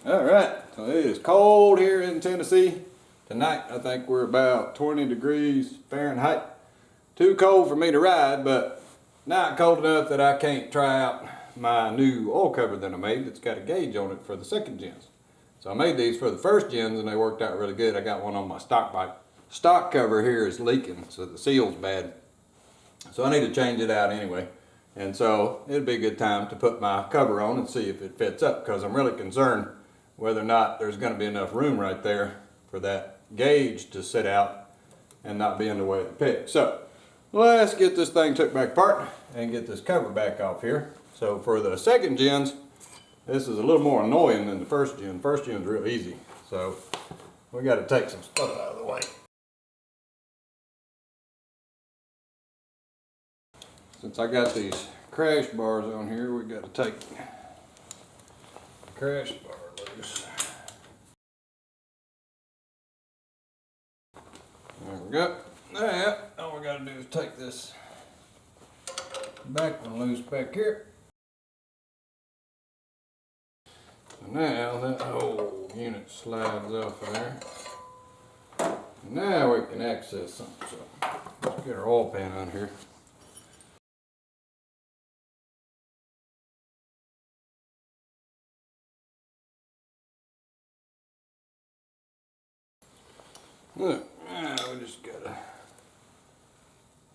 All right, so it is cold here in Tennessee. Tonight, I think we're about 20 degrees Fahrenheit. Too cold for me to ride, but not cold enough that I can't try out my new oil cover that I made that's got a gauge on it for the second gens. So I made these for the first gens and they worked out really good. I got one on my stock bike. Stock cover here is leaking, so the seal's bad. So I need to change it out anyway. And so it'd be a good time to put my cover on and see if it fits up, because I'm really concerned whether or not there's going to be enough room right there for that gauge to sit out and not be in the way of the pig. So let's get this thing took back apart and get this cover back off here. So for the second gens, this is a little more annoying than the first gen. First gen's real easy. So we got to take some stuff out of the way. Since I got these crash bars on here, we got to take the crash bar loose. There we go. Now, all we got to do is take this back one loose back here. So now that whole unit slides off of there. Now we can access something. So let's get our oil pan on here. Look, now we just gotta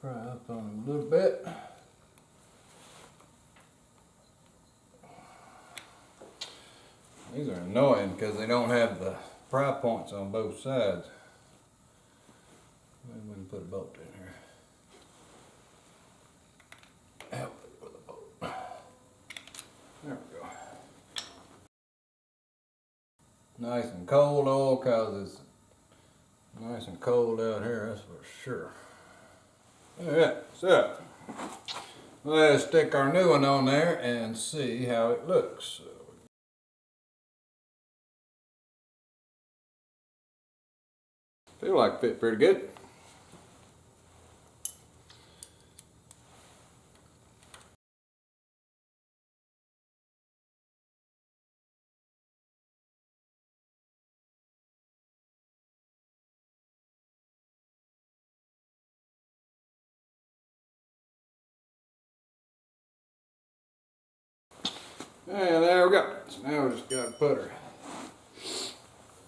pry up on them a little bit. These are annoying because they don't have the pry points on both sides. Maybe we can put a bolt in here. Help it with a bolt. There we go. Nice and cold oil, cause it's nice and cold out here, that's for sure. Alright, so let's stick our new one on there and see how it looks. Feel like it fit pretty good. And there we go. So now we just got to put our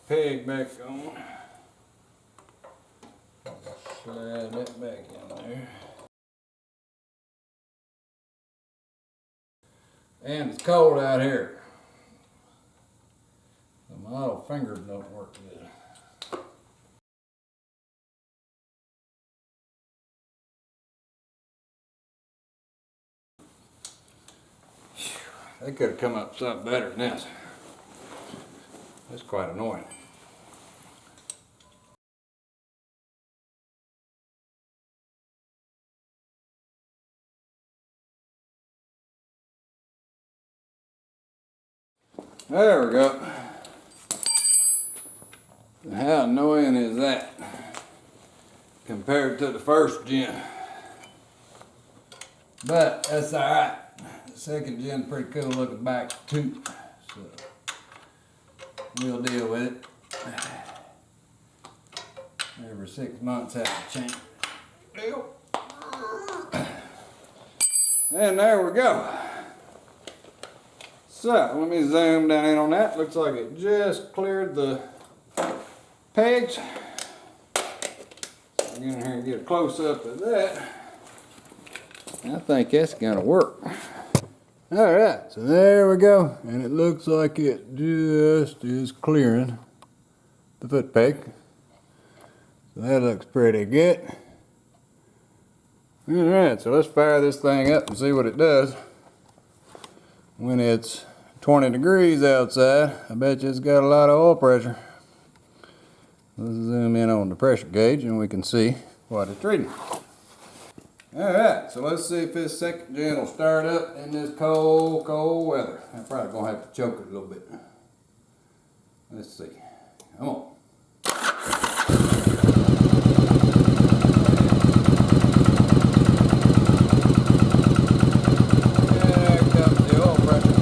peg back on. Slide that back in there. And it's cold out here. So my little fingers don't work good. They could have come up something better than this. That's quite annoying. There we go. How annoying is that compared to the first gen? But that's alright. The second gen's pretty cool looking back too. So we'll deal with it. Every 6 months have to change. And there we go. So let me zoom down in on that. Looks like it just cleared the pegs. Get in here and get a close up of that. I think that's gonna work. Alright, so there we go. And it looks like it just is clearing the foot peg. So that looks pretty good. Alright, so let's fire this thing up and see what it does when it's 20 degrees outside. I bet you it's got a lot of oil pressure. Let's zoom in on the pressure gauge and we can see what it's reading. Alright, so let's see if this second gen will start up in this cold, cold weather. I'm probably going to have to choke it a little bit. Let's see. Come on. There comes the oil pressure.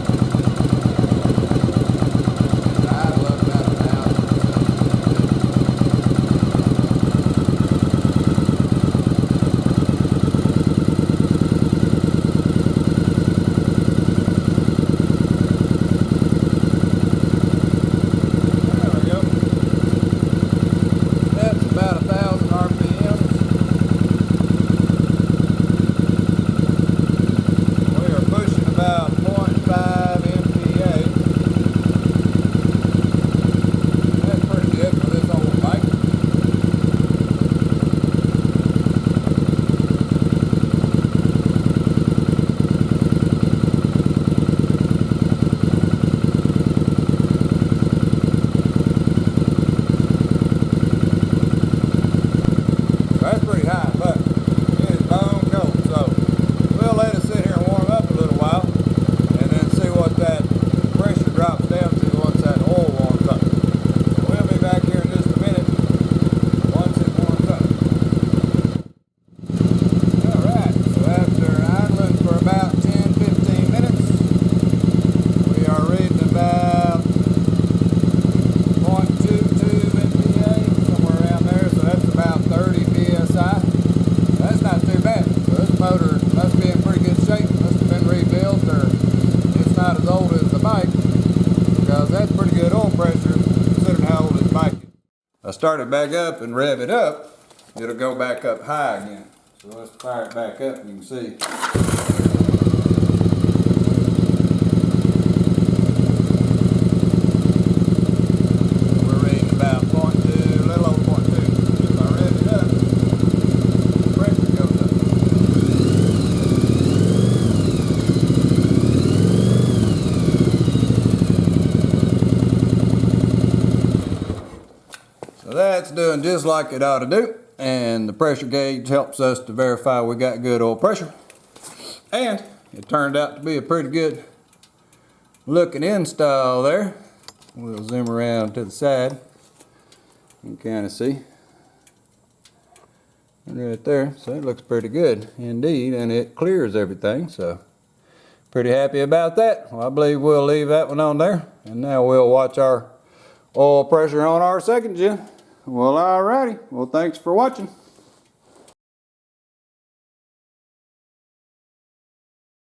must be in pretty good shape. Must have been rebuilt, or it's not as old as the bike, because that's pretty good oil pressure considering how old this bike is. I start it back up and rev it up, it'll go back up high again. So let's fire it back up and you can see. We're reading about 0.2, a little over 0.2. If I rev it up, the pressure goes up. So that's doing just like it ought to do. And the pressure gauge helps us to verify we got good oil pressure. And it turned out to be a pretty good looking install there. We'll zoom around to the side. You can kind of see right there. So it looks pretty good indeed, and it clears everything. So pretty happy about that. Well, I believe we'll leave that one on there. And now we'll watch our oil pressure on our second gen. Well, alrighty. Well, thanks for watching.